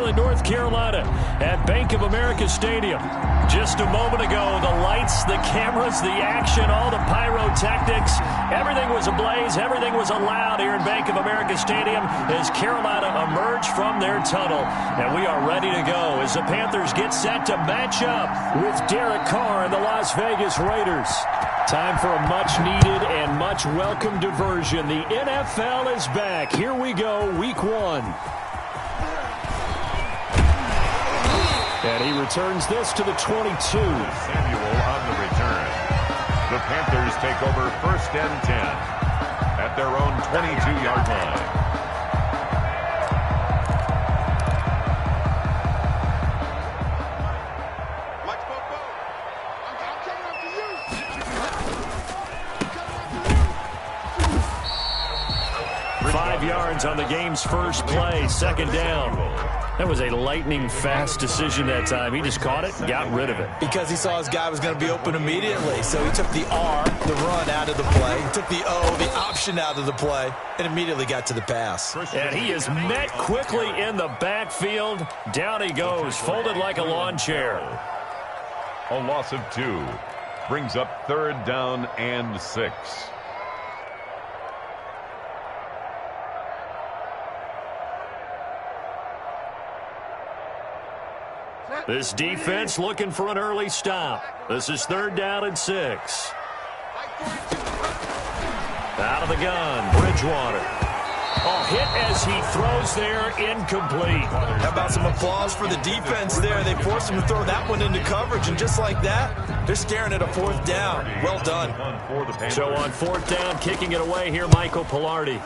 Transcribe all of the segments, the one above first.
in North Carolina at Bank of America Stadium. Just a moment ago, the lights, the cameras, the action, all the pyrotechnics, everything was ablaze, everything was allowed here in Bank of America Stadium as Carolina emerged from their tunnel. And we are ready to go as the Panthers get set to match up with Derek Carr and the Las Vegas Raiders. Time for a much-needed and much-welcome diversion. The NFL is back. Here we go, Week 1. And he returns this to the 22. Samuel on the return. The Panthers take over 1st and 10 at their own 22-yard line. On the game's first play, 2nd down. That was a lightning-fast decision that time. He just caught it and got rid of it. Because he saw his guy was going to be open immediately. So he took the R, the run, out of the play. He took the O, the option, out of the play, and immediately got to the pass. And he is met quickly in the backfield. Down he goes, folded like a lawn chair. A loss of 2 brings up 3rd down and 6. This defense looking for an early stop. This is 3rd down and 6. Out of the gun, Bridgewater. Oh, hit as he throws there, incomplete. How about some applause for the defense there? They forced him to throw that one into coverage, and just like that, they're staring at a 4th down. Well done. So on 4th down, kicking it away here, Michael Pilardi.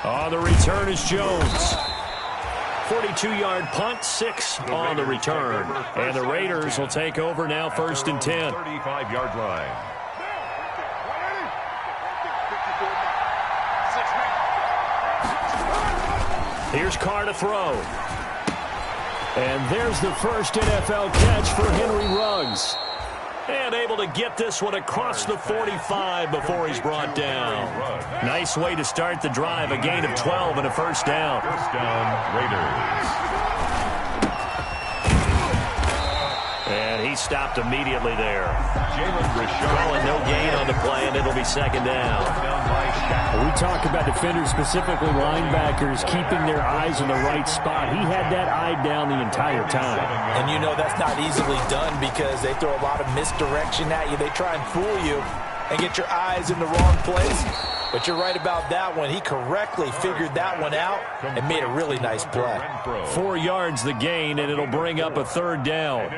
On the return is Jones. 42-yard punt, 6 on the return. And the Raiders will take over now, 1st and 10. 35-yard line. Here's Carr to throw. And there's the first NFL catch for Henry Ruggs. And able to get this one across the 45 before he's brought down. Nice way to start the drive. A gain of 12 and a 1st down. 1st down, Raiders. And he stopped immediately there. Calling no gain on the play, and it'll be 2nd down. We talk about defenders, specifically linebackers, keeping their eyes in the right spot. He had that eye down the entire time. And you know that's not easily done because they throw a lot of misdirection at you. They try and fool you and get your eyes in the wrong place. But you're right about that one. He correctly figured that one out and made a really nice play. 4 yards the gain, and it'll bring up a 3rd down.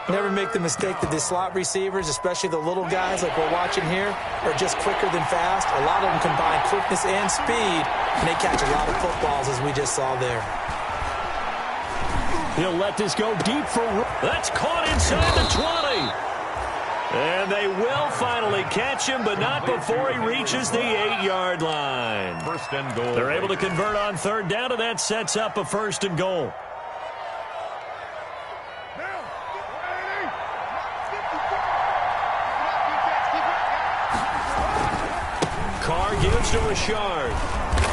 Never make the mistake that the slot receivers, especially the little guys like we're watching here, are just quicker than fast. A lot of them combine quickness and speed, and they catch a lot of footballs, as we just saw there. He'll let this go deep for... That's caught inside the 20. And they will finally catch him, but not before he reaches the 8-yard line. 1st and goal. They're able to convert on 3rd down, and that sets up a 1st and goal. Carr gives to Richard.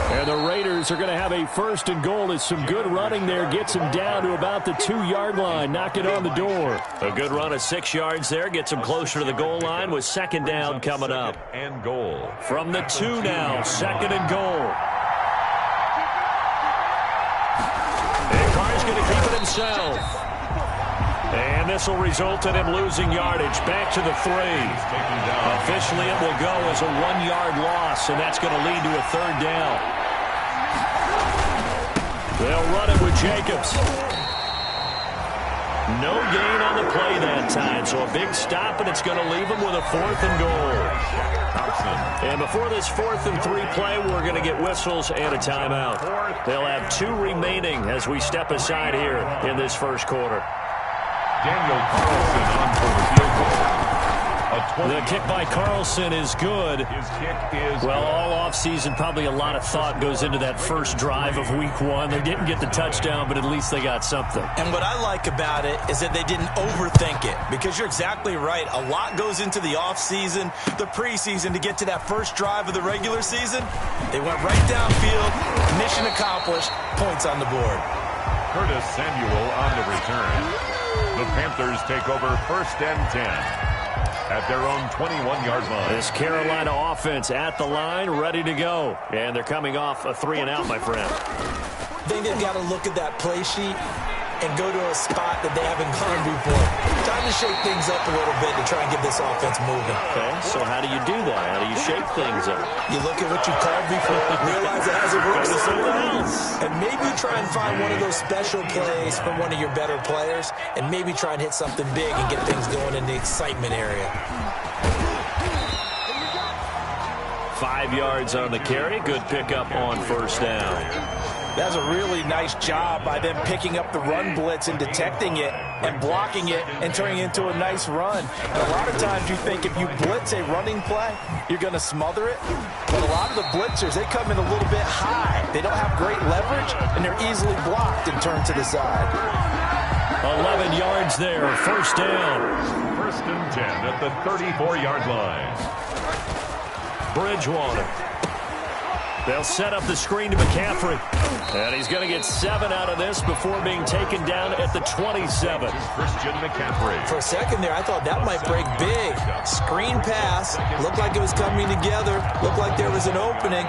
And the Raiders are going to have a 1st and goal as some good running there gets him down to about the 2-yard line, knocking on the door. A good run of 6 yards there gets him closer to the goal line with 2nd down coming up. And goal. From the 2 now, 2nd and goal. And Carr's going to keep it himself. And this will result in him losing yardage back to the 3. Officially, it will go as a 1-yard loss, and that's going to lead to a 3rd down. They'll run it with Jacobs. No gain on the play that time, so a big stop, and it's going to leave him with a 4th and goal. And before this 4th and 3 play, we're going to get whistles and a timeout. They'll have 2 remaining as we step aside here in this 1st quarter. Daniel Carlson on for the field goal. A The kick by Carlson is good. His kick is well, all offseason, probably a lot of thought goes into that first drive of week one. They didn't get the touchdown, but at least they got something. And what I like about it is that they didn't overthink it, because you're exactly right. A lot goes into the offseason, the preseason, to get to that first drive of the regular season. They went right downfield, mission accomplished, points on the board. Curtis Samuel on the return. The Panthers take over 1st and 10 at their own 21-yard line. This Carolina offense at the line, ready to go. And they're coming off a 3-and-out, my friend. I think they've got to look at that play sheet and go to a spot that they haven't gone before. Time to shake things up a little bit to try and get this offense moving. Okay, so how do you do that? How do you shake things up? You look at what you called before, realize it hasn't worked for someone else. And maybe you try and find one of those special plays from one of your better players, and maybe try and hit something big and get things going in the excitement area. 5 yards on the carry. Good pickup on 1st down. That's a really nice job by them picking up the run blitz and detecting it and blocking it and turning it into a nice run. And a lot of times you think if you blitz a running play, you're going to smother it. But a lot of the blitzers, they come in a little bit high. They don't have great leverage, and they're easily blocked and turned to the side. 11 yards there, 1st down. 1st and 10 at the 34-yard line. Bridgewater. They'll set up the screen to McCaffrey. And he's going to get 7 out of this before being taken down at the 27. Christian McCaffrey. For a second there, I thought that might break big. Screen pass. Looked like it was coming together. Looked like there was an opening.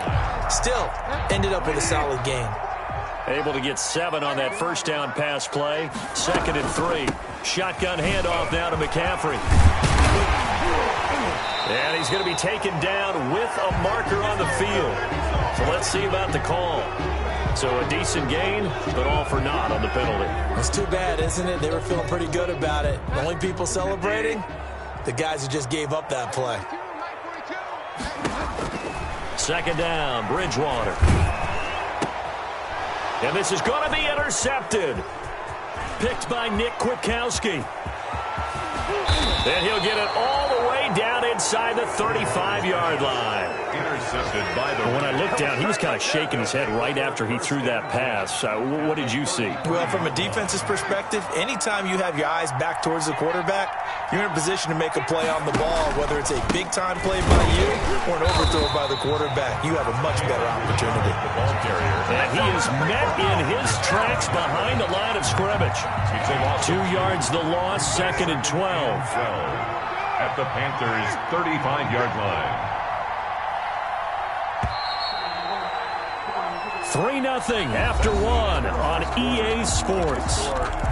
Still, ended up with a solid gain. Able to get 7 on that 1st down pass play. 2nd and 3. Shotgun handoff now to McCaffrey. And he's going to be taken down with a marker on the field. So let's see about the call. So a decent gain, but all for naught on the penalty. It's too bad, isn't it? They were feeling pretty good about it. The only people celebrating, the guys who just gave up that play. 2nd down, Bridgewater. And this is going to be intercepted. Picked by Nick Kwiatkowski. And he'll get it all the way down inside the 35-yard line. Intercepted by the... When I looked down, he was kind of shaking his head right after he threw that pass. What did you see? Well, from a defense's perspective, anytime you have your eyes back towards the quarterback, you're in a position to make a play on the ball, whether it's a big-time play by you or an overthrow by the quarterback. You have a much better opportunity. The ball carrier. And he is met in his tracks behind the line of scrimmage. 2 yards the loss, 2nd and 12. At the Panthers' 35-yard line. 3-0 after 1 on EA Sports.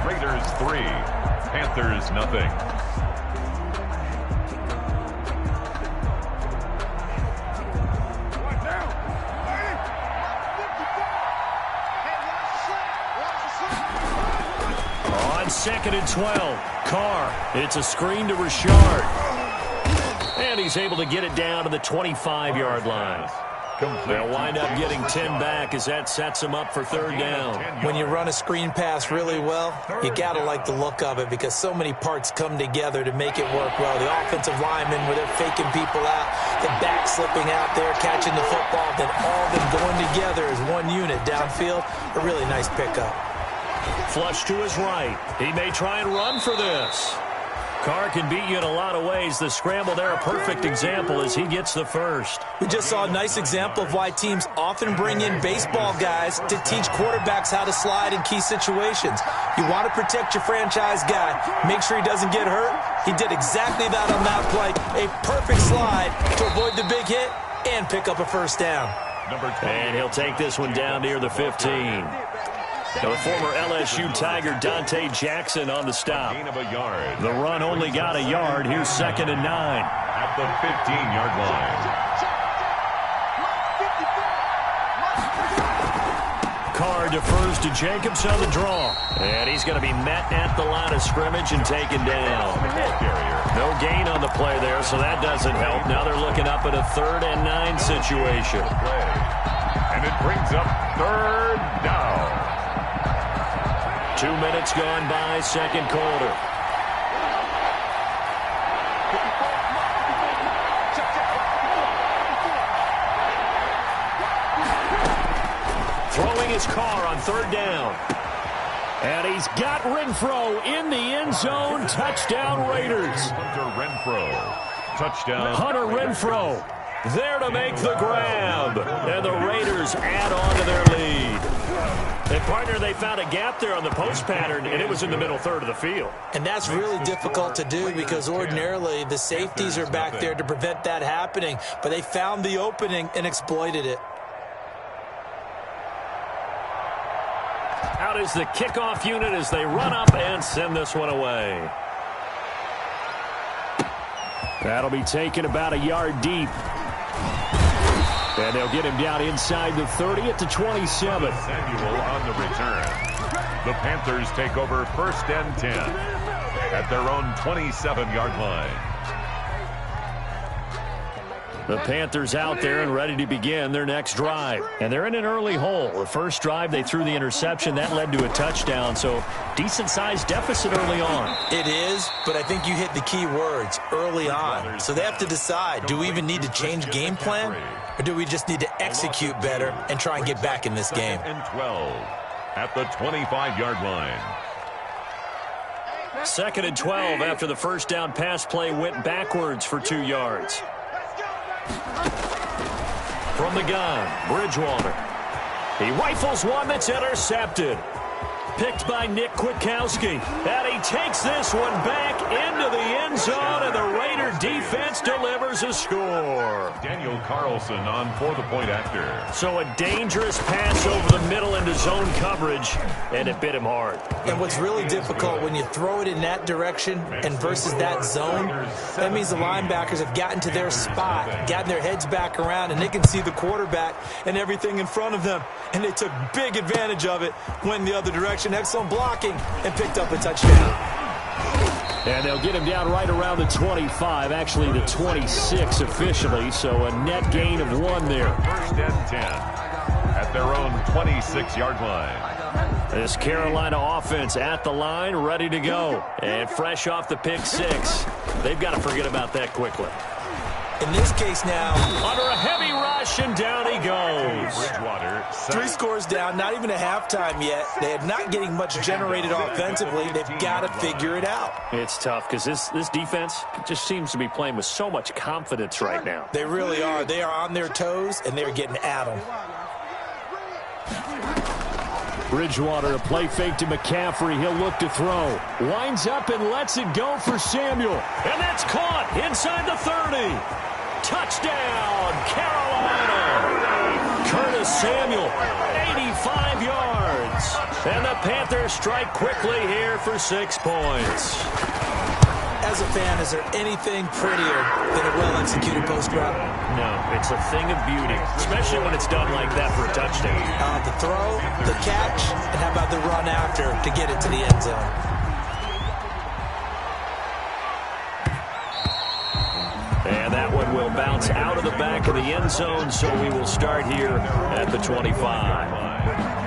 Raiders 3, Panthers nothing. On 2nd and 12, Carr. It's a screen to Richard. And he's able to get it down to the 25-yard line. They'll wind up getting 10 back as that sets them up for 3rd down. When you run a screen pass really well, you got to like the look of it because so many parts come together to make it work well. The offensive linemen, where they're faking people out, the back slipping out there, catching the football, then all of them going together as one unit downfield. A really nice pickup. Flush to his right. He may try and run for this. Carr can beat you in a lot of ways. The scramble there, a perfect example as he gets the first. We just saw a nice example of why teams often bring in baseball guys to teach quarterbacks how to slide in key situations. You want to protect your franchise guy. Make sure he doesn't get hurt. He did exactly that on that play. A perfect slide to avoid the big hit and pick up a 1st down. And he'll take this one down near the 15. The former LSU Tiger Dante Jackson on the stop. Gain of a yard. The run only got a yard. Here's 2nd and 9. At the 15-yard line. Carr defers to Jacobs on the draw. And he's going to be met at the line of scrimmage and taken down. No gain on the play there, so that doesn't help. Now they're looking up at a 3rd and 9 situation. And it brings up 3rd down. 2 minutes gone by, 2nd quarter. Throwing his car on third down. And he's got Renfrow in the end zone. Touchdown, Raiders. Hunter Renfrow. Touchdown. Hunter Renfrow there to make the grab. And the Raiders add on to their lead. And, partner, they found a gap there on the post pattern, and it was in the middle third of the field. And that's really difficult to do because ordinarily the safeties are back there to prevent that happening. But they found the opening and exploited it. Out is the kickoff unit as they run up and send this one away. That'll be taken about a yard deep. And they'll get him down inside the 30 at the 27. Samuel on the return. The Panthers take over first and 10 at their own 27-yard line. The Panthers out there and ready to begin their next drive. And they're in an early hole. The first drive, they threw the interception. That led to a touchdown, so decent-sized deficit early on. It is, but I think you hit the key words, early on. So they have to decide, do we even need to change game plan? Or do we just need to execute better and try and get back in this game? And 12 at the 25-yard line. 2nd and 12 after the first down pass play went backwards for 2 yards. From the gun, Bridgewater. He rifles one that's intercepted. Picked by Nick Kwiatkowski. And he takes this one back into the end zone, and the Raider defense delivers a score. Daniel Carlson on for the point after. So a dangerous pass over the middle into zone coverage, and it bit him hard. And what's really difficult when you throw it in that direction and versus that zone, that means the linebackers have gotten to their spot, gotten their heads back around, and they can see the quarterback and everything in front of them. And they took big advantage of it, went the other direction, excellent blocking, and picked up a touchdown. And they'll get him down right around the 25, actually the 26 officially, so a net gain of 1 there. First and 10 at their own 26-yard line. This Carolina offense at the line, ready to go. And fresh off the pick 6. They've got to forget about that quickly. In this case now, under a heavy rush, and down he goes. Bridgewater. 3 scores down, not even a halftime yet. They are not getting much generated offensively. They've got to figure it out. It's tough because this defense just seems to be playing with so much confidence right now. They really are. They are on their toes, and they're getting at them. Bridgewater, a play fake to McCaffrey. He'll look to throw. Winds up and lets it go for Samuel. And that's caught inside the 30. Touchdown, Carolina. Curtis Samuel, 85 yards. And the Panthers strike quickly here for 6 points. As a fan, is there anything prettier than a well-executed post route? No, it's a thing of beauty, especially when it's done like that for a touchdown. The throw, the catch, and how about the run after to get it to the end zone? And that one will bounce out of the back of the end zone, so we will start here at the 25.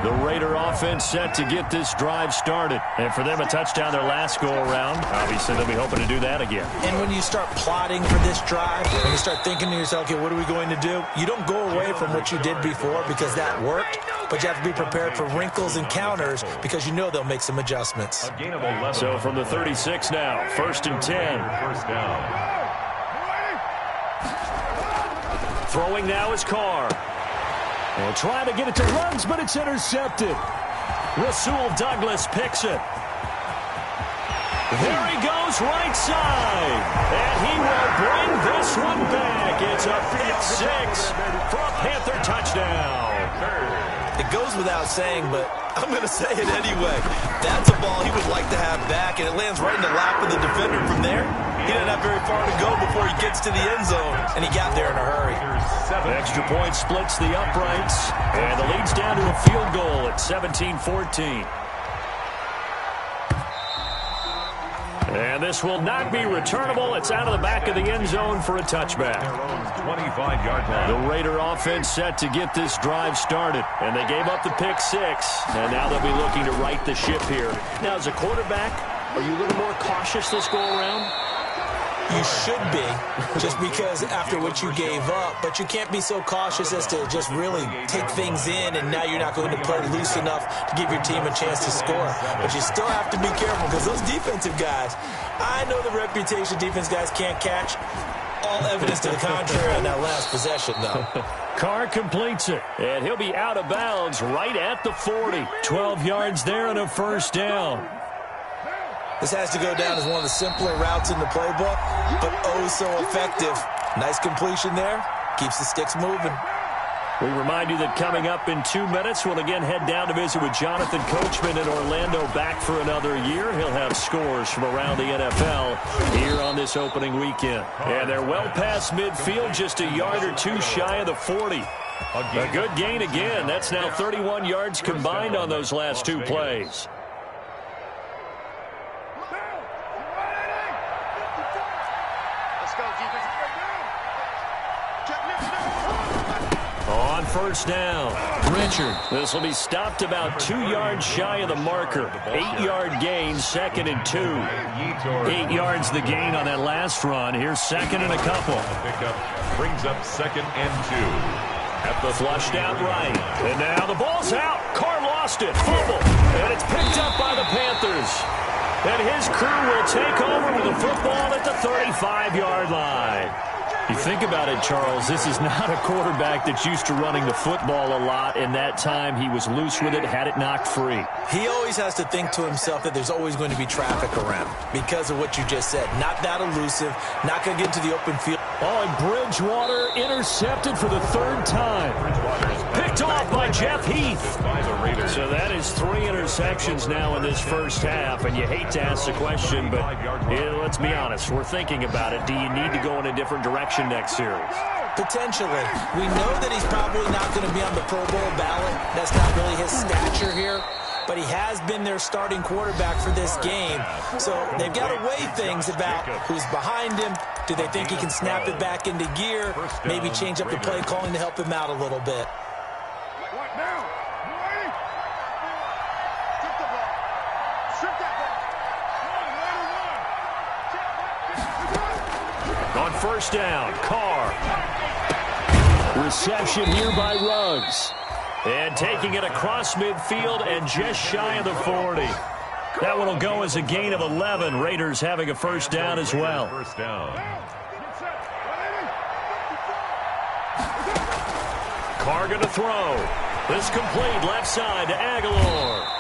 The Raider offense set to get this drive started. And for them, a touchdown their last go-around. Obviously, they'll be hoping to do that again. And when you start plotting for this drive, when you start thinking to yourself, okay, what are we going to do? You don't go away from what you did before because that worked, but you have to be prepared for wrinkles and counters because you know they'll make some adjustments. A gain of 11. So from the 36 now, 1st and 10. First down. Throwing now is Carr. And trying to get it to Ruggs, but it's intercepted. Rasul Douglas picks it. There he goes, right side. And he will bring this one back. It's a pick 6 for a Panther touchdown. It goes without saying, but I'm going to say it anyway. That's a ball he would like to have back, and it lands right in the lap of the defender from there. He didn't have very far to go before he gets to the end zone, and he got there in a hurry. The extra point splits the uprights, and the lead's down to a field goal at 17-14. And this will not be returnable. It's out of the back of the end zone for a touchback. 25-yard line. The Raider offense set to get this drive started. And they gave up the pick 6. And now they'll be looking to right the ship here. Now, as a quarterback, are you a little more cautious this go-around? You should be, just because after what you gave up. But you can't be so cautious as to just really take things in, and now you're not going to play loose enough to give your team a chance to score. But you still have to be careful, because those defensive guys, I know the reputation defense guys can't catch. All evidence to the contrary on that last possession, though. Carr completes it, and he'll be out of bounds right at the 40. 12 yards there and a first down. This has to go down as one of the simpler routes in the playbook, but oh so effective. Nice completion there. Keeps the sticks moving. We remind you that coming up in 2 minutes, we'll again head down to visit with Jonathan Coachman in Orlando, back for another year. He'll have scores from around the NFL here on this opening weekend. And they're well past midfield, just a yard or two shy of the 40. A good gain again. That's now 31 yards combined on those last two plays. On first down, Richard. This will be stopped about 2 yards shy of the marker. 8-yard gain, 2nd and 2. 8 yards the gain on that last run. Here's 2nd and a couple. Pickup brings up 2nd and 2. At the flushed out right. And now the ball's out. Carr lost it. Fumble. And it's picked up by the Panthers. And his crew will take over with the football at the 35-yard line. You think about it, Charles, this is not a quarterback that's used to running the football a lot, and that time he was loose with it, had it knocked free. He always has to think to himself that there's always going to be traffic around because of what you just said. Not that elusive, not going to get into the open field. Oh, and Bridgewater intercepted for the 3rd time. Picked off by Jeff Heath. So that is 3 interceptions now in this first half, and you hate to ask the question, but let's be honest, we're thinking about it. Do you need to go in a different direction next series? Potentially. We know that he's probably not going to be on the Pro Bowl ballot. That's not really his stature here. But he has been their starting quarterback for this game. So they've got to weigh things about who's behind him. Do they think he can snap it back into gear? Maybe change up the play calling to help him out a little bit. On first down, Carr. Reception here by Ruggs. And taking it across midfield and just shy of the 40. That one will go as a gain of 11. Raiders having a first down as well. First down. Carr going to throw. This complete left side to Aguilar.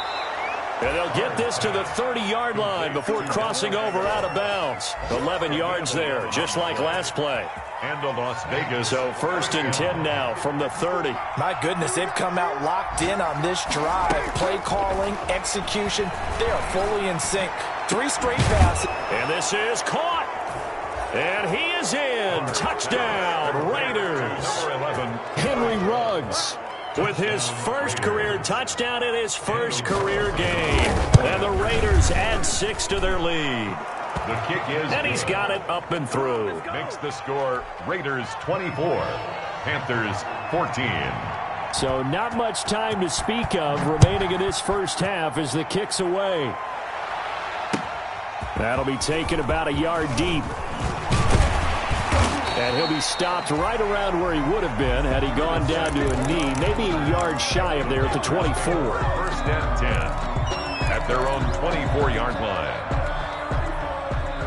And they'll get this to the 30-yard line before crossing over out of bounds. 11 yards there, just like last play. And to Las Vegas. So 1st and 10 now from the 30. My goodness, they've come out locked in on this drive. Play calling, execution, they are fully in sync. 3 straight passes. And this is caught. And he is in. Touchdown, Raiders. Number 11. Henry Ruggs with his first career touchdown in his first career game. And the Raiders add 6 to their lead. The kick is And he's got it up and through. Makes the score Raiders 24, Panthers 14. So not much time to speak of remaining in this first half as the kick's away. That'll be taken about a yard deep. And he'll be stopped right around where he would have been had he gone down to a knee, maybe a yard shy of there at the 24. 1st and 10 at their own 24-yard line.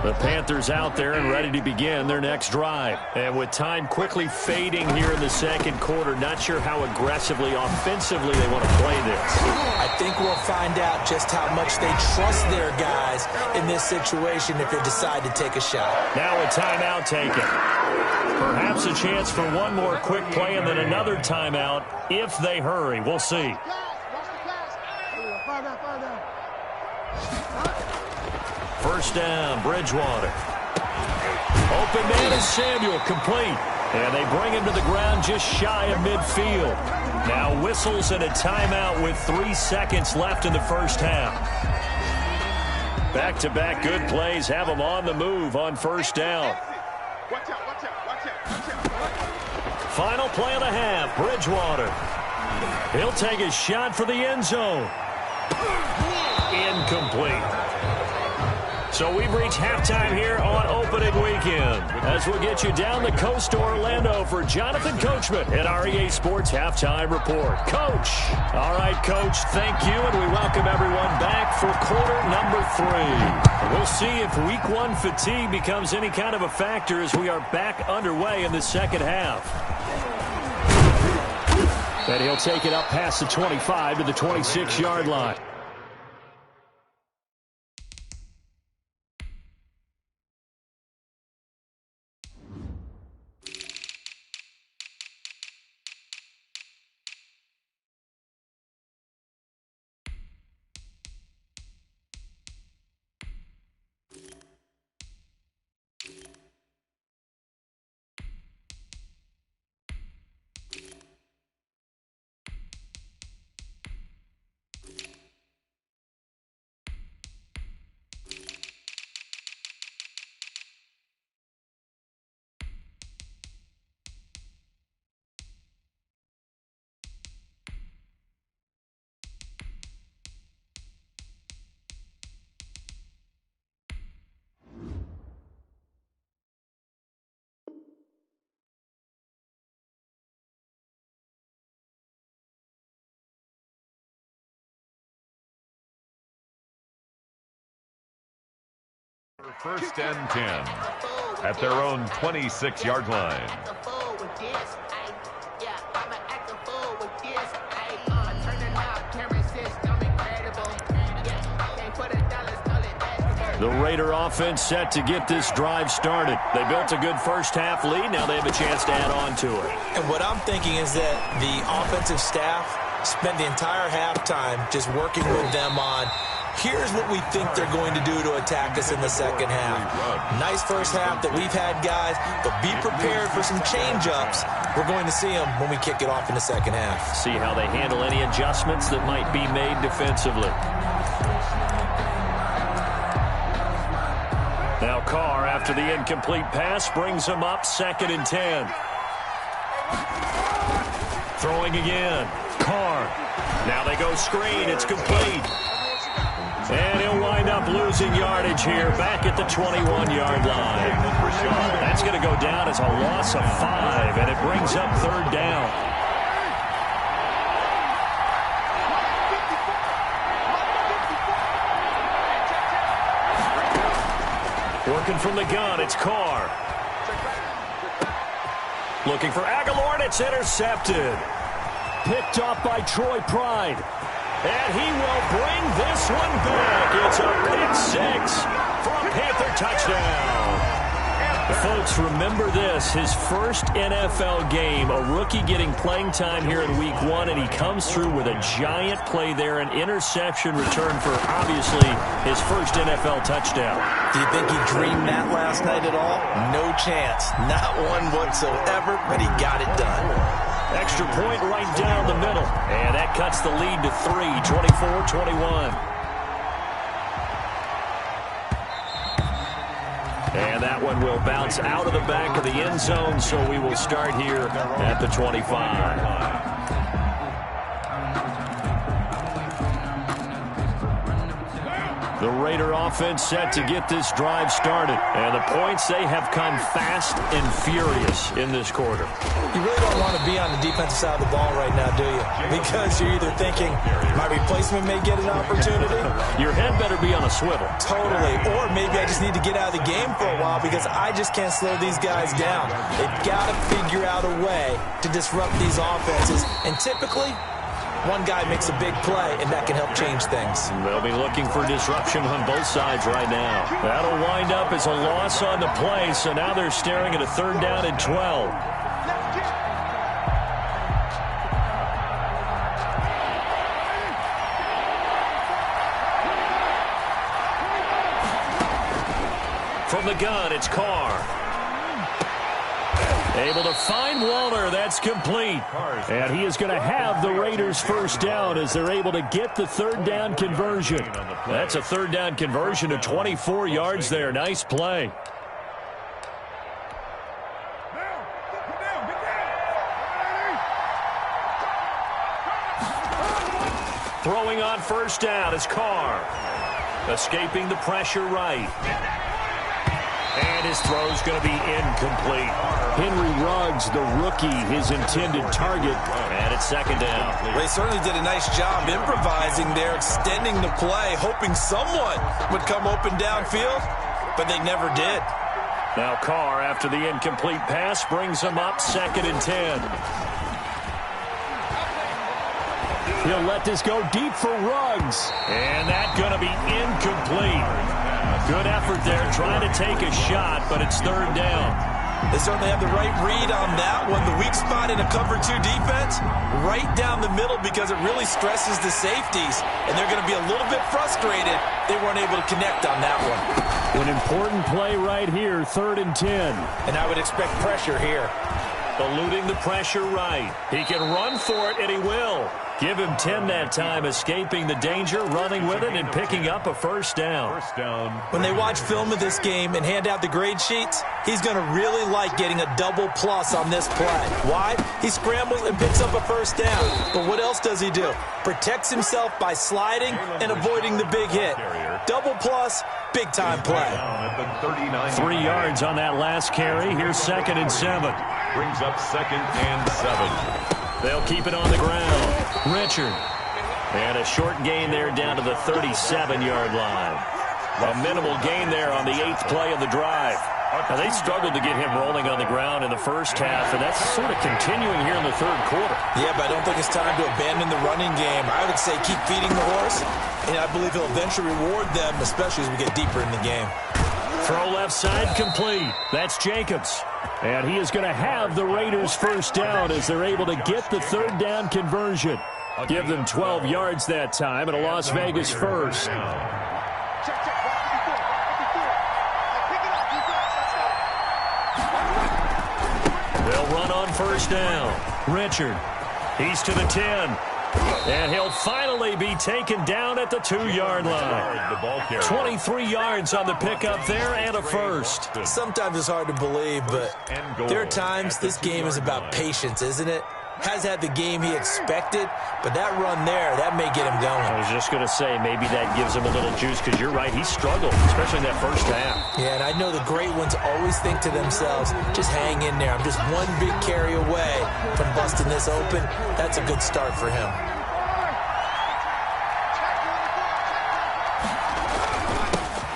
The Panthers out there and ready to begin their next drive. And with time quickly fading here in the second quarter, not sure how aggressively, offensively they want to play this. I think we'll find out just how much they trust their guys in this situation if they decide to take a shot. Now a timeout taken. Perhaps a chance for one more quick play and then another timeout if they hurry. We'll see. First down, Bridgewater. Open man is Samuel, complete. And they bring him to the ground just shy of midfield. Now whistles and a timeout with 3 seconds left in the first half. Back-to-back good plays have them on the move on first down. Final play of the half, Bridgewater. He'll take a shot for the end zone. Incomplete. So we've reached halftime here on opening weekend as we'll get you down the coast to Orlando for Jonathan Coachman at our EA Sports Halftime Report. Coach. All right, Coach, thank you, and we welcome everyone back for quarter number 3. We'll see if week 1 fatigue becomes any kind of a factor as we are back underway in the second half. And he'll take it up past the 25 to the 26-yard line. First and 10 at their own 26-yard line. The Raider offense set to get this drive started. They built a good first half lead. Now they have a chance to add on to it. And what I'm thinking is that the offensive staff spent the entire halftime just working with them on here's what we think they're going to do to attack us in the second half. Nice first half that we've had, guys, but be prepared for some change-ups. We're going to see them when we kick it off in the second half. See how they handle any adjustments that might be made defensively. Now Carr, after the incomplete pass, brings him up 2nd and 10. Throwing again. Carr. Now they go screen. It's complete. And he'll wind up losing yardage here back at the 21-yard line. That's going to go down as a loss of 5, and it brings up 3rd down. Working from the gun, it's Carr. Looking for Aguilar, and it's intercepted. Picked off by Troy Pride. And he will bring this one back. It's a pick 6 for a Panther touchdown. Folks, remember this, his first NFL game, a rookie getting playing time here in week 1, and he comes through with a giant play there, an interception return for, obviously, his first NFL touchdown. Do you think he dreamed that last night at all? No chance. Not one whatsoever, but he got it done. Extra point right down the middle. And that cuts the lead to 3, 24-21. And that one will bounce out of the back of the end zone, so we will start here at the 25. The Raider offense set to get this drive started. And the points, they have come fast and furious in this quarter. You really don't want to be on the defensive side of the ball right now, do you? Because you're either thinking, my replacement may get an opportunity. Your head better be on a swivel. Totally. Or maybe I just need to get out of the game for a while because I just can't slow these guys down. They've got to figure out a way to disrupt these offenses. And typically, one guy makes a big play, and that can help change things. They'll be looking for disruption on both sides right now. That'll wind up as a loss on the play, so now they're staring at a 3rd down and 12. From the gun, it's Carr. Able to find Waller. That's complete. And he is going to have the Raiders first down as they're able to get the 3rd down conversion. That's a 3rd down conversion of 24 yards there. Nice play. Throwing on first down is Carr. Escaping the pressure right. And his throw's going to be incomplete. Henry Ruggs, the rookie, his intended target. And it's second down. They certainly did a nice job improvising there, extending the play, hoping someone would come open downfield, but they never did. Now Carr, after the incomplete pass, brings him up 2nd and 10. He'll let this go deep for Ruggs. And that's going to be incomplete. Good effort there, trying to take a shot, but it's 3rd down. They certainly have the right read on that one. The weak spot in a cover 2 defense, right down the middle because it really stresses the safeties. And they're going to be a little bit frustrated they weren't able to connect on that one. An important play right here, 3rd and 10. And I would expect pressure here. Eluding the pressure right. He can run for it, and he will. Give him 10 that time, escaping the danger, running with it, and picking up a 1st down. When they watch film of this game and hand out the grade sheets, he's going to really like getting a double plus on this play. Why? He scrambles and picks up a 1st down. But what else does he do? Protects himself by sliding and avoiding the big hit. Double plus, big-time play. 3 yards on that last carry. Here's 2nd and 7. Brings up 2nd and 7. They'll keep it on the ground. Richard. And a short gain there down to the 37-yard line. A minimal gain there on the 8th play of the drive. Now, they struggled to get him rolling on the ground in the first half, and that's sort of continuing here in the 3rd quarter. Yeah, but I don't think it's time to abandon the running game. I would say keep feeding the horse, and I believe he'll eventually reward them, especially as we get deeper in the game. Throw left side complete. That's Jacobs. And he is going to have the Raiders 1st down as they're able to get the 3rd down conversion. Give them 12 yards that time and a Las Vegas 1st. They'll run on 1st down. Richard. He's to the 10. And he'll finally be taken down at the 2-yard line. 23 yards on the pickup there and a 1st. Sometimes it's hard to believe, but there are times this game is about patience, isn't it? Has had the game he expected, but that run there, that may get him going. I was just going to say, maybe that gives him a little juice, because you're right, he struggled, especially in that first half. Yeah, and I know the great ones always think to themselves, just hang in there. I'm just one big carry away from busting this open. That's a good start for him.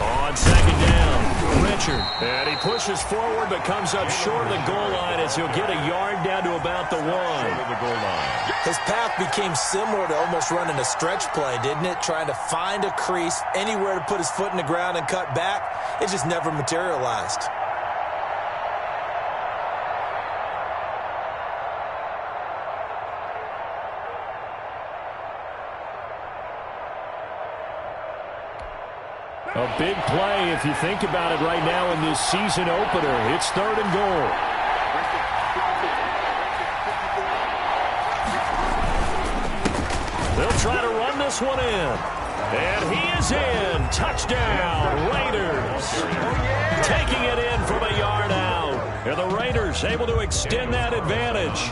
On 2nd down, Richard. And he pushes forward but comes up short of the goal line as he'll get a yard down to about the 1. His path became similar to almost running a stretch play, didn't it? Trying to find a crease, anywhere to put his foot in the ground and cut back. It just never materialized. A big play if you think about it right now in this season opener. It's 3rd and goal. They'll try to run this one in. And he is in. Touchdown, Raiders. Taking it in from a yard out. And the Raiders able to extend that advantage.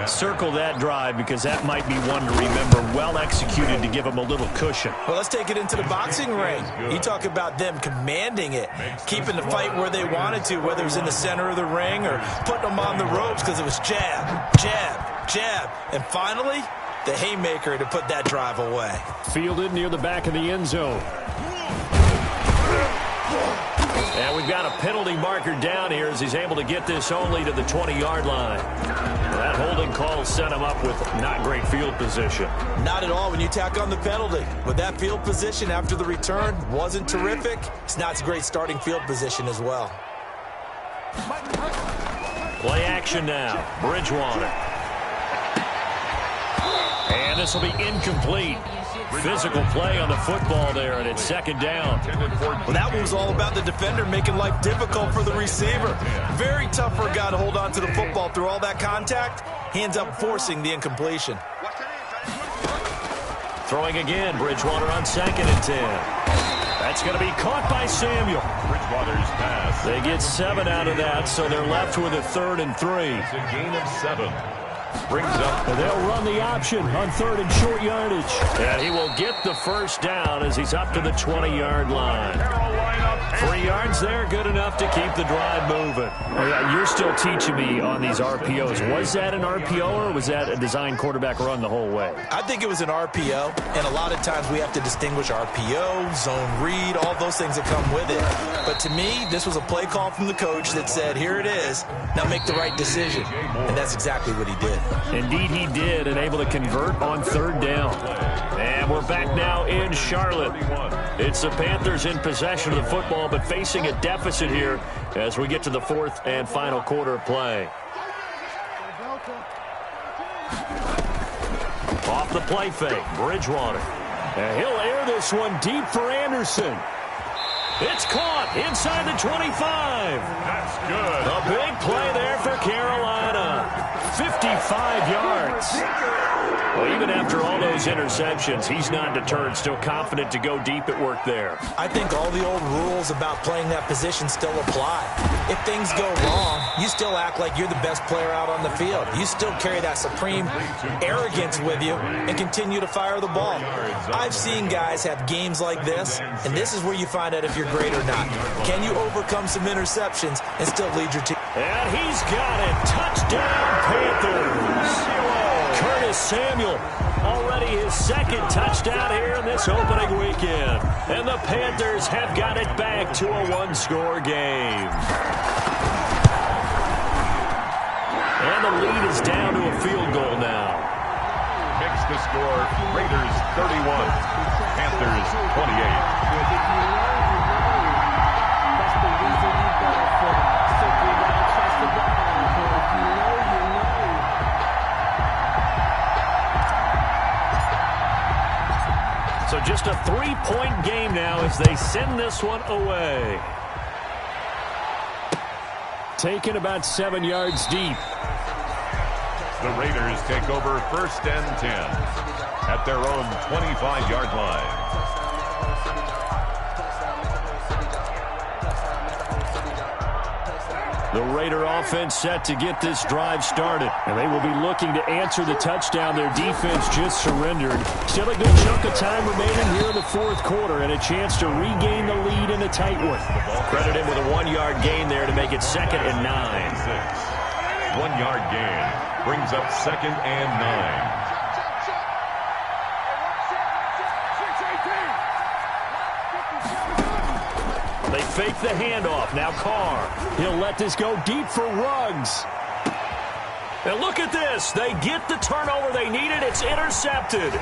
Circle that drive because that might be one to remember. Well executed to give them a little cushion. Well, let's take it into the boxing ring. You talk about them commanding it, keeping the fight where they wanted to, whether it was in the center of the ring or putting them on the ropes because it was jab, jab, jab. And finally, the haymaker to put that drive away. Fielded near the back of the end zone. And we've got a penalty marker down here as he's able to get this only to the 20-yard line. That holding call set him up with not great field position. Not at all when you tack on the penalty. With that field position after the return wasn't terrific. It's not a great starting field position as well. Play action now. Bridgewater. And this will be incomplete. Physical play on the football there, and it's 2nd down. Well, that one was all about the defender making life difficult for the receiver. Very tough for a guy to hold on to the football through all that contact. Hands up forcing the incompletion. Throwing again, Bridgewater on 2nd and 10. That's going to be caught by Samuel. Bridgewater's pass. They get 7 out of that, so they're left with a 3rd and 3. It's a gain of 7. brings up. And they'll run the option on 3rd and short yardage. And he will get the first down as he's up to the 20-yard line. 3 yards there, good enough to keep the drive moving. You're still teaching me on these RPOs. Was that an RPO or was that a design quarterback run the whole way? I think it was an RPO, and a lot of times we have to distinguish RPO, zone read, all those things that come with it. But to me, this was a play call from the coach that said, here it is, now make the right decision. And that's exactly what he did. Indeed he did, and able to convert on 3rd down. And we're back now in Charlotte. It's the Panthers in possession of the football, but facing a deficit here as we get to the 4th and final quarter of play. Off the play fake, Bridgewater. And he'll air this one deep for Anderson. It's caught inside the 25. That's good. A big play there for Carolina. 55 yards. Well, even after all those interceptions, he's not deterred, still confident to go deep at work there. I think all the old rules about playing that position still apply. If things go wrong, you still act like you're the best player out on the field. You still carry that supreme arrogance with you and continue to fire the ball. I've seen guys have games like this, and this is where you find out if you're great or not. Can you overcome some interceptions and still lead your team? And he's got it. Touchdown, Panthers. Curtis Samuel, already his 2nd touchdown here in this opening weekend. And the Panthers have got it back to a 1-score game. And the lead is down to a field goal now. Makes the score Raiders 31, Panthers 28. So just a 3-point game now as they send this one away. Taken about 7 yards deep. The Raiders take over 1st and 10 at their own 25-yard line. The Raider offense set to get this drive started. And they will be looking to answer the touchdown their defense just surrendered. Still a good chunk of time remaining here in the 4th quarter and a chance to regain the lead in a tight one. Credit him with a 1-yard gain there to make it 2nd and 9. 1-yard gain brings up 2nd and 9. They fake the handoff. Now Carr. He'll let this go deep for Ruggs. And look at this. They get the turnover they needed. It's intercepted.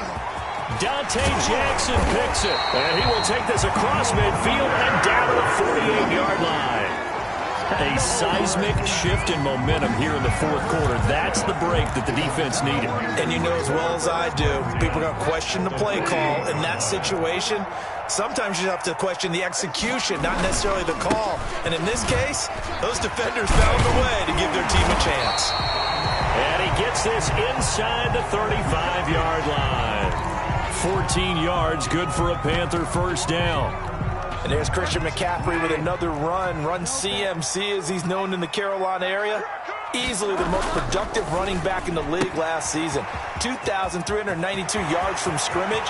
Dante Jackson picks it. And he will take this across midfield and down to the 48-yard line. A seismic shift in momentum here in the 4th quarter. That's the break that the defense needed. And you know as well as I do, people are going to question the play call in that situation. Sometimes you have to question the execution, not necessarily the call. And in this case, those defenders found a way to give their team a chance. And he gets this inside the 35-yard line. 14 yards, good for a Panther first down. And there's Christian McCaffrey with another run CMC as he's known in the Carolina area. Easily the most productive running back in the league last season. 2,392 yards from scrimmage.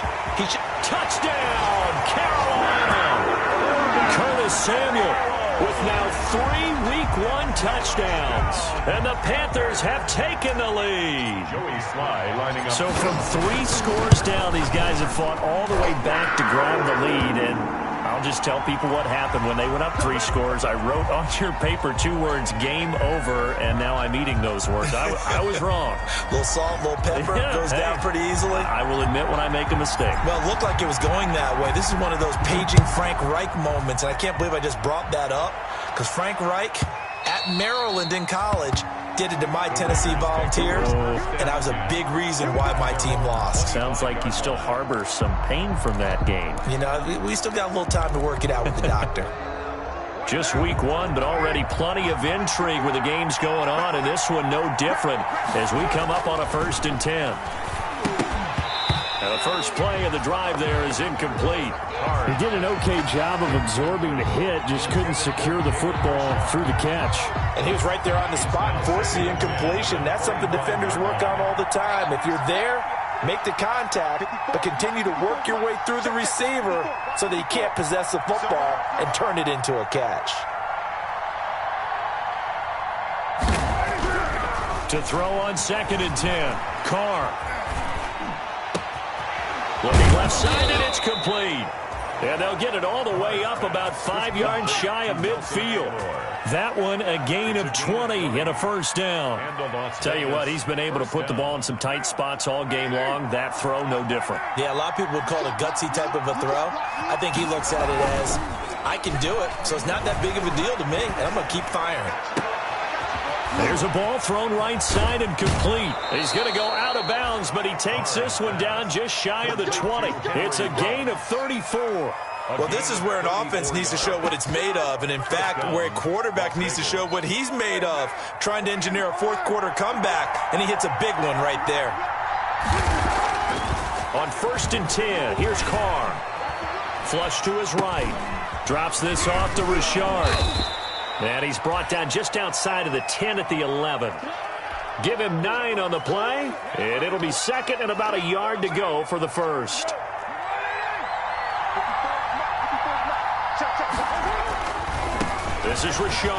Touchdown, Carolina! Curtis Samuel with now 3 Week 1 touchdowns. And the Panthers have taken the lead. Joey Sly lining up. So from 3 scores down, these guys have fought all the way back to grab the lead. And I'll just tell people what happened when they went up 3 scores. I wrote on your paper 2 words, game over, and now I'm eating those words. I was wrong. A little salt, a little pepper, goes down pretty easily. I will admit when I make a mistake. Well, it looked like it was going that way. This is one of those paging Frank Reich moments, and I can't believe I just brought that up, because Frank Reich at Maryland in college did it to my Tennessee Volunteers, and that was a big reason why my team lost. Sounds like you still harbor some pain from that game. You know, we still got a little time to work it out with the doctor. Just week 1, but already plenty of intrigue with the games going on, and this one no different as we come up on a 1st and 10. Now the first play of the drive there is incomplete. He did an okay job of absorbing the hit, just couldn't secure the football through the catch. And he was right there on the spot and forced the incompletion. That's something defenders work on all the time. If you're there, make the contact, but continue to work your way through the receiver so that he can't possess the football and turn it into a catch. To throw on 2nd and 10. Carr. Looking left side, and it's complete. And they'll get it all the way up about 5 yards shy of midfield. That one, a gain of 20 and a first down. Tell you what, he's been able to put the ball in some tight spots all game long. That throw, no different. Yeah, a lot of people would call it a gutsy type of a throw. I think he looks at it as, I can do it, so it's not that big of a deal to me, and I'm going to keep firing. There's a ball thrown right side and complete. He's going to go out of bounds, but he takes this one down just shy of the 20. It's a gain of 34. Well, this is where an offense needs to show what it's made of, and in fact, where a quarterback needs to show what he's made of, trying to engineer a fourth-quarter comeback, and he hits a big one right there. On 1st and 10, here's Carr. Flush to his right. Drops this off to Richard. And he's brought down just outside of the 10 at the 11. Give him 9 on the play, and it'll be 2nd and about a yard to go for the first. This is Richard.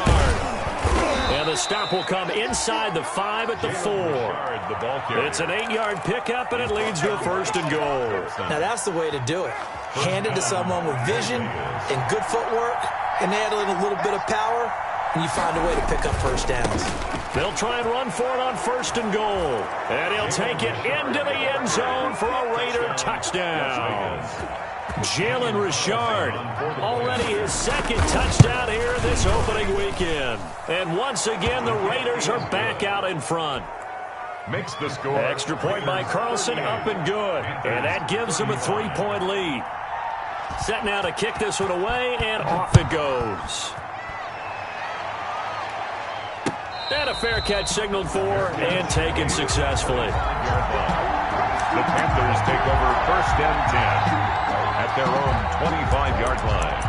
And the stop will come inside the 5 at the 4. It's an 8-yard pickup, and it leads to a 1st and goal. Now, that's the way to do it. Hand it to someone with vision and good footwork, and add in a little bit of power, and you find a way to pick up first downs. They'll try and run for it on 1st and goal. And he'll take it into the end zone for a Raider touchdown. Jalen Richard, already his 2nd touchdown here this opening weekend. And once again, the Raiders are back out in front. Makes the score. Extra point by Carlson, up and good. And that gives them a 3-point lead. Set now to kick this one away, and off it goes. And a fair catch signaled for and taken successfully. The Panthers take over 1st and 10 at their own 25-yard line.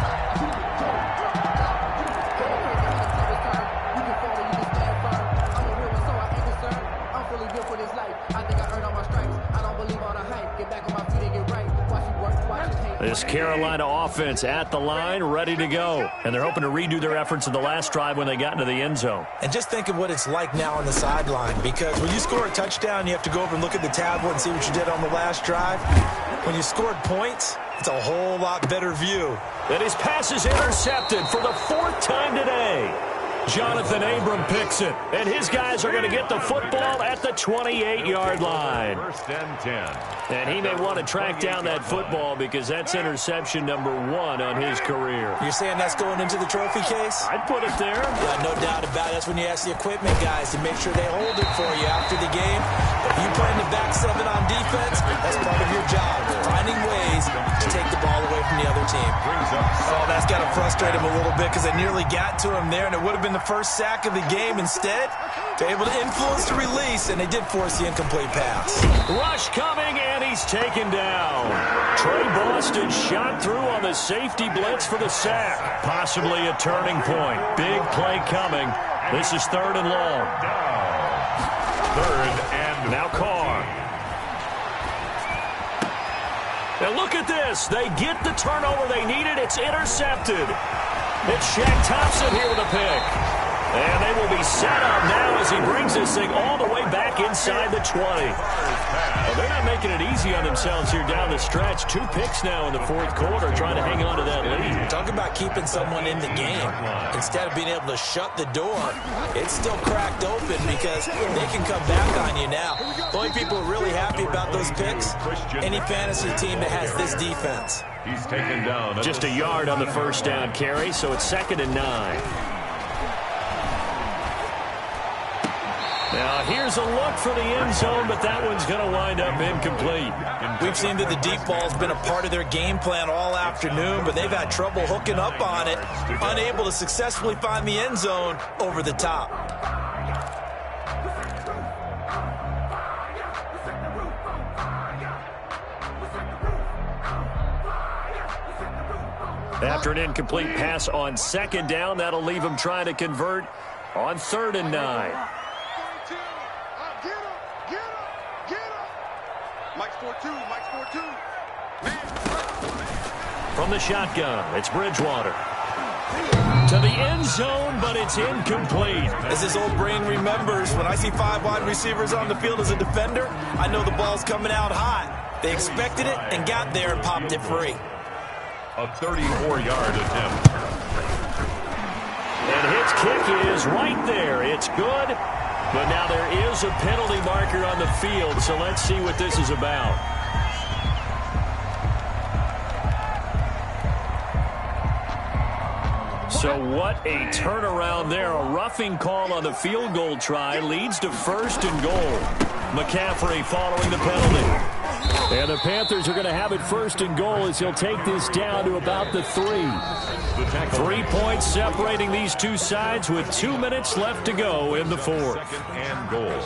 This Carolina offense at the line, ready to go. And they're hoping to redo their efforts in the last drive when they got into the end zone. And just think of what it's like now on the sideline, because when you score a touchdown, you have to go over and look at the tablet and see what you did on the last drive. When you scored points, it's a whole lot better view. And his pass is intercepted for the 4th time today. Jonathan Abram picks it, and his guys are going to get the football at the 28-yard line. 1st and 10. And he may want to track down that football because that's interception number 1 on his career. You're saying that's going into the trophy case? I'd put it there. Yeah, no doubt about it. That's when you ask the equipment guys to make sure they hold it for you after the game. If you play in the back 7 on defense, that's part of your job, finding ways to take the ball away from the other team. Oh, that's got to frustrate him a little bit because they nearly got to him there, and it would have been the first sack of the game. Instead, they're able to influence the release, and they did force the incomplete pass. Rush coming, and he's taken down. Trey Boston shot through on the safety blitz for the sack. Possibly a turning point. Big play coming. This is 3rd and long. 3rd and now Carr. Now look at this. They get the turnover they needed. It's intercepted. It's Shaq Thompson here with a pick. And they will be set up now as he brings this thing all the way back inside the 20. Well, they're not making it easy on themselves here down the stretch. 2 picks now in the 4th quarter trying to hang on to that lead. Talk about keeping someone in the game. Instead of being able to shut the door, it's still cracked open because they can come back on you now. The only people who are really happy about those picks, any fantasy team that has this defense. He's taken down. Just a yard on the 1st down carry, so it's 2nd and 9. Now, here's a look for the end zone, but that one's going to wind up incomplete. We've seen that the deep ball's been a part of their game plan all afternoon, but they've had trouble hooking up on it, unable to successfully find the end zone over the top. After an incomplete pass on second down, that'll leave him trying to convert on 3rd and 9. Mike's 4-2. Mike's 4-2. From the shotgun, it's Bridgewater. To the end zone, but it's incomplete. As his old brain remembers, when I see 5 wide receivers on the field as a defender, I know the ball's coming out hot. They expected it and got there and popped it free. A 34-yard attempt. And his kick is right there. It's good, but now there is a penalty marker on the field, so let's see what this is about. So what a turnaround there. A roughing call on the field goal try leads to 1st and goal. McCaffrey following the penalty. And the Panthers are going to have it 1st and goal as he'll take this down to about the 3. 3 points separating these two sides with 2 minutes left to go in the 4th. 2nd and goal.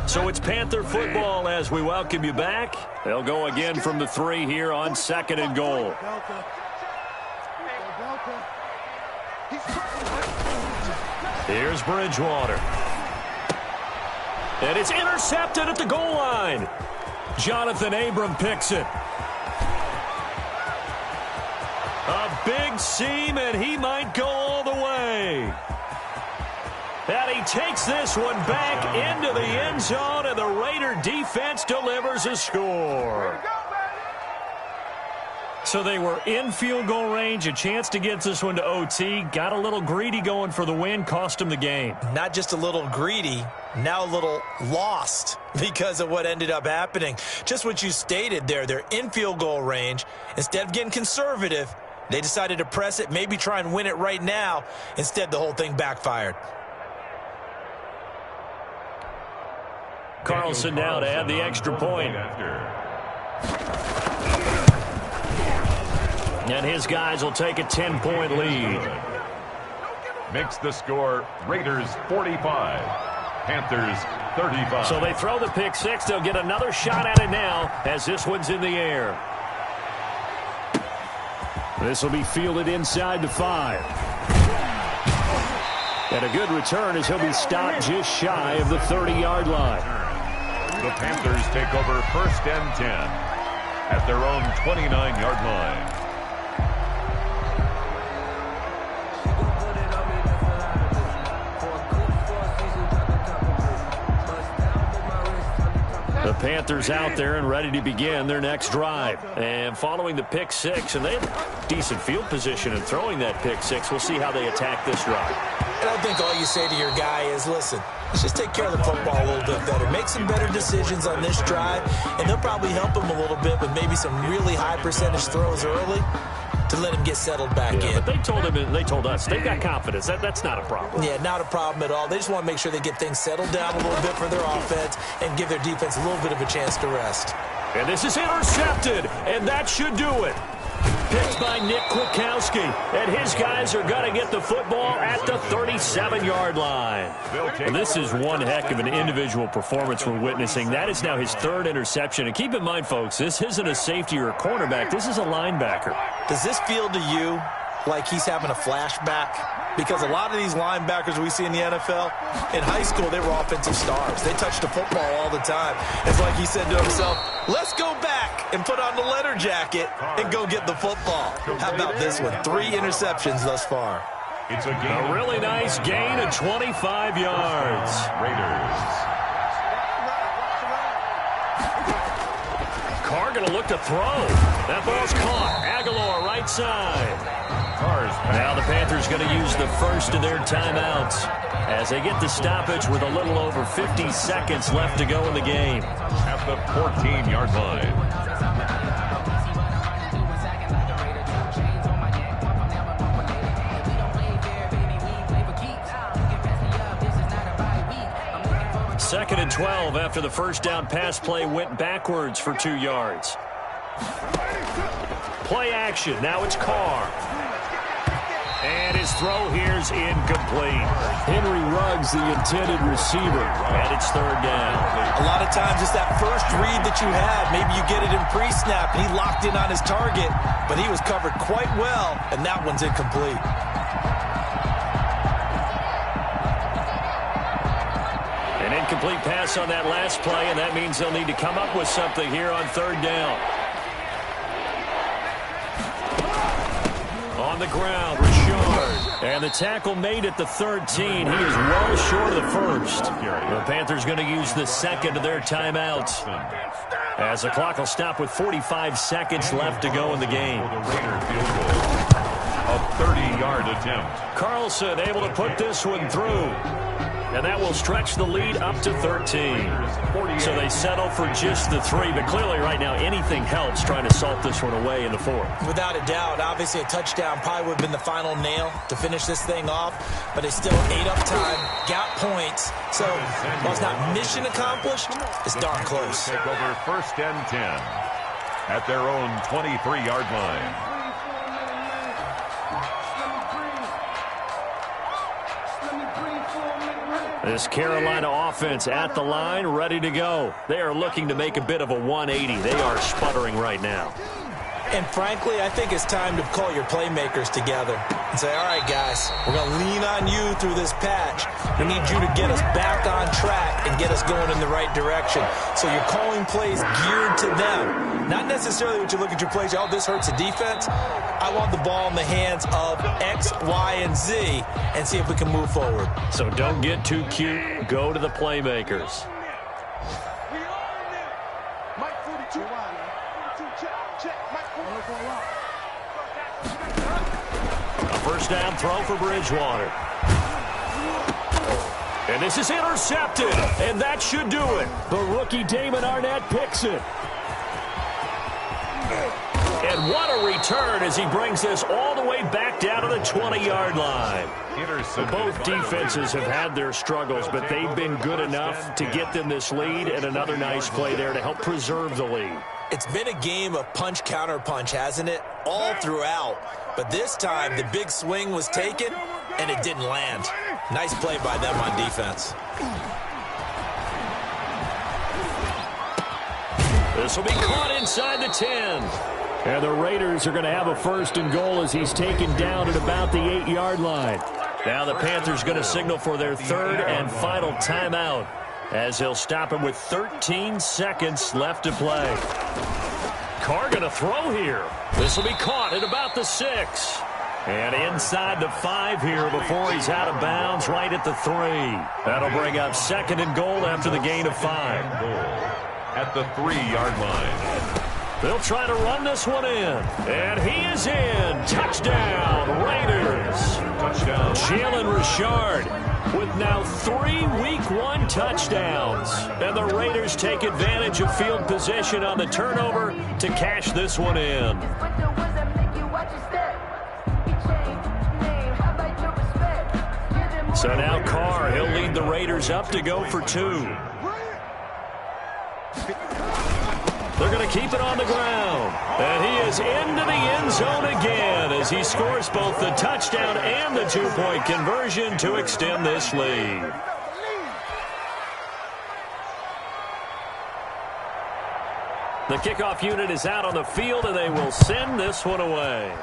So it's Panther football as we welcome you back. They'll go again from the 3 here on 2nd and goal. Here's Bridgewater. And it's intercepted at the goal line. Jonathan Abram picks it. A big seam, and he might go all the way. And he takes this one back into the end zone, and the Raider defense delivers a score. So they were in field goal range, a chance to get this one to OT. Got a little greedy going for the win, cost him the game. Not just a little greedy, now a little lost because of what ended up happening. Just what you stated there, they're in field goal range. Instead of getting conservative, they decided to press it, maybe try and win it right now. Instead, the whole thing backfired. Carlson now to add the extra point. And his guys will take a 10-point lead. Makes the score Raiders 45, Panthers 35. So they throw the pick 6. They'll get another shot at it now as this one's in the air. This will be fielded inside the 5. And a good return as he'll be stopped just shy of the 30-yard line. The Panthers take over 1st and 10 at their own 29-yard line. The Panthers out there and ready to begin their next drive. And following the pick 6, and they have decent field position in throwing that pick 6. We'll see how they attack this drive. And I think all you say to your guy is, listen, let's just take care of the football a little bit better. Make some better decisions on this drive, and they'll probably help him a little bit with maybe some really high percentage throws early to let him get settled back in. But they told him, they told us, they've got confidence. That's not a problem. Yeah, not a problem at all. They just want to make sure they get things settled down a little bit for their offense and give their defense a little bit of a chance to rest. And this is intercepted, and that should do it. Picked by Nick Kwiatkowski, and his guys are going to get the football at the 37-yard line. And this is one heck of an individual performance we're witnessing. That is now his 3rd interception. And keep in mind, folks, this isn't a safety or a cornerback. This is a linebacker. Does this feel to you like he's having a flashback? Because a lot of these linebackers we see in the NFL, in high school, they were offensive stars. They touched the football all the time. It's like he said to himself, let's go back and put on the letter jacket and go get the football. How about this one? 3 interceptions thus far. It's a really nice gain of 25 yards. Raiders. Carr going to look to throw. That ball's caught. Aguilar right side. Now the Panthers going to use the first of their timeouts as they get the stoppage with a little over 50 seconds left to go in the game. At the 14-yard line. Second and 12 after the first down pass play went backwards for 2 yards. Play action. Now it's Carr. And his throw here's incomplete. Henry Ruggs, the intended receiver. And it's third down. A lot of times it's that first read that you had. Maybe you get it in pre-snap, and he locked in on his target, but he was covered quite well, and that one's incomplete. An incomplete pass on that last play, and that means they'll need to come up with something here on third down. On the ground, Richard. And the tackle made at the 13. He is well short of the first. The Panthers going to use the second of their timeouts, as the clock will stop with 45 seconds left to go in the game. A 30-yard attempt. Carlson able to put this one through. And that will stretch the lead up to 13. So they settle for just the 3. But clearly right now anything helps trying to salt this one away in the 4th. Without a doubt, obviously a touchdown probably would have been the final nail to finish this thing off. But it's still 8 up time, got points. So while it's not mission accomplished, it's darn close. Take over 1st and 10 at their own 23-yard line. This Carolina offense at the line, ready to go. They are looking to make a bit of a 180. They are sputtering right now. And frankly, I think it's time to call your playmakers together and say, all right, guys, we're going to lean on you through this patch. We need you to get us back on track and get us going in the right direction. So you're calling plays geared to them. Not necessarily what you look at your plays, oh, this hurts the defense. I want the ball in the hands of X, Y, and Z and see if we can move forward. So don't get too cute. Go to the playmakers. A first down throw for Bridgewater. And this is intercepted, and that should do it. The rookie Damon Arnett picks it. And what a return as he brings this all the way back down to the 20-yard line. Both defenses have had their struggles, but they've been good enough to get them this lead, and another nice play there to help preserve the lead. It's been a game of punch-counter-punch, hasn't it? All throughout. But this time, the big swing was taken, and it didn't land. Nice play by them on defense. This will be caught inside the 10. And the Raiders are going to have a first and goal as he's taken down at about the 8-yard line. Now the Panthers going to signal for their third and final timeout, as they'll stop him with 13 seconds left to play. Carr going to throw here. This will be caught at about the 6. And inside the 5 here before he's out of bounds right at the 3. That'll bring up second and goal after the gain of 5. At the 3-yard line. They'll try to run this one in. And he is in. Touchdown, Raiders. Touchdown. Jalen Richard with now 3 Week 1 touchdowns. And the Raiders take advantage of field position on the turnover to cash this one in. So now Carr, he'll lead the Raiders up to go for 2. They're going to keep it on the ground. And he is into the end zone again as he scores both the touchdown and the 2-point conversion to extend this lead. The kickoff unit is out on the field, and they will send this one away.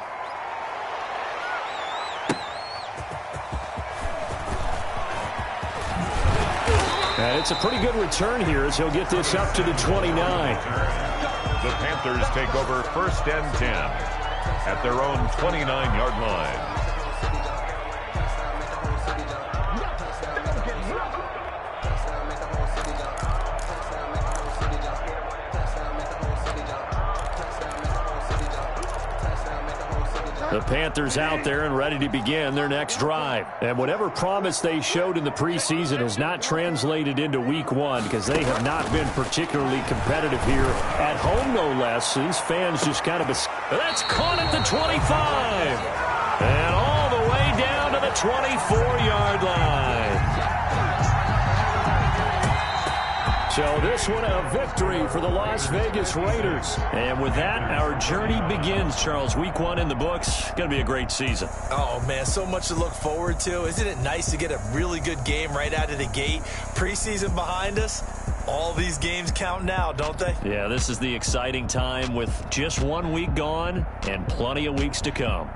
And it's a pretty good return here as he'll get this up to the 29. The Panthers take over 1st and 10 at their own 29-yard line. The Panthers out there and ready to begin their next drive. And whatever promise they showed in the preseason has not translated into Week 1 because they have not been particularly competitive here at home, no less. These fans just kind of... That's caught at the 25. And all the way down to the 24-yard line. So this one a victory for the Las Vegas Raiders. And with that, our journey begins, Charles. Week 1 in the books. Going to be a great season. Oh, man, so much to look forward to. Isn't it nice to get a really good game right out of the gate? Preseason behind us. All these games count now, don't they? Yeah, this is the exciting time with just 1 week gone and plenty of weeks to come.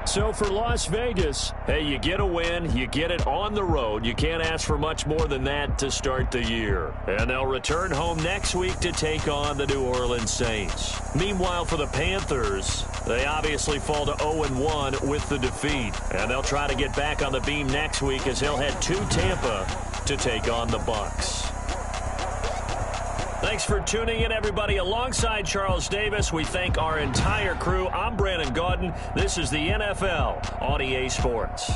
So for Las Vegas, hey, you get a win, you get it on the road. You can't ask for much more than that to start the year. And they'll return home next week to take on the New Orleans Saints. Meanwhile, for the Panthers, they obviously fall to 0-1 with the defeat. And they'll try to get back on the beam next week as they'll head to Tampa to take on the Bucs. Thanks for tuning in, everybody. Alongside Charles Davis, we thank our entire crew. I'm Brandon Gaudin. This is the NFL on EA Sports.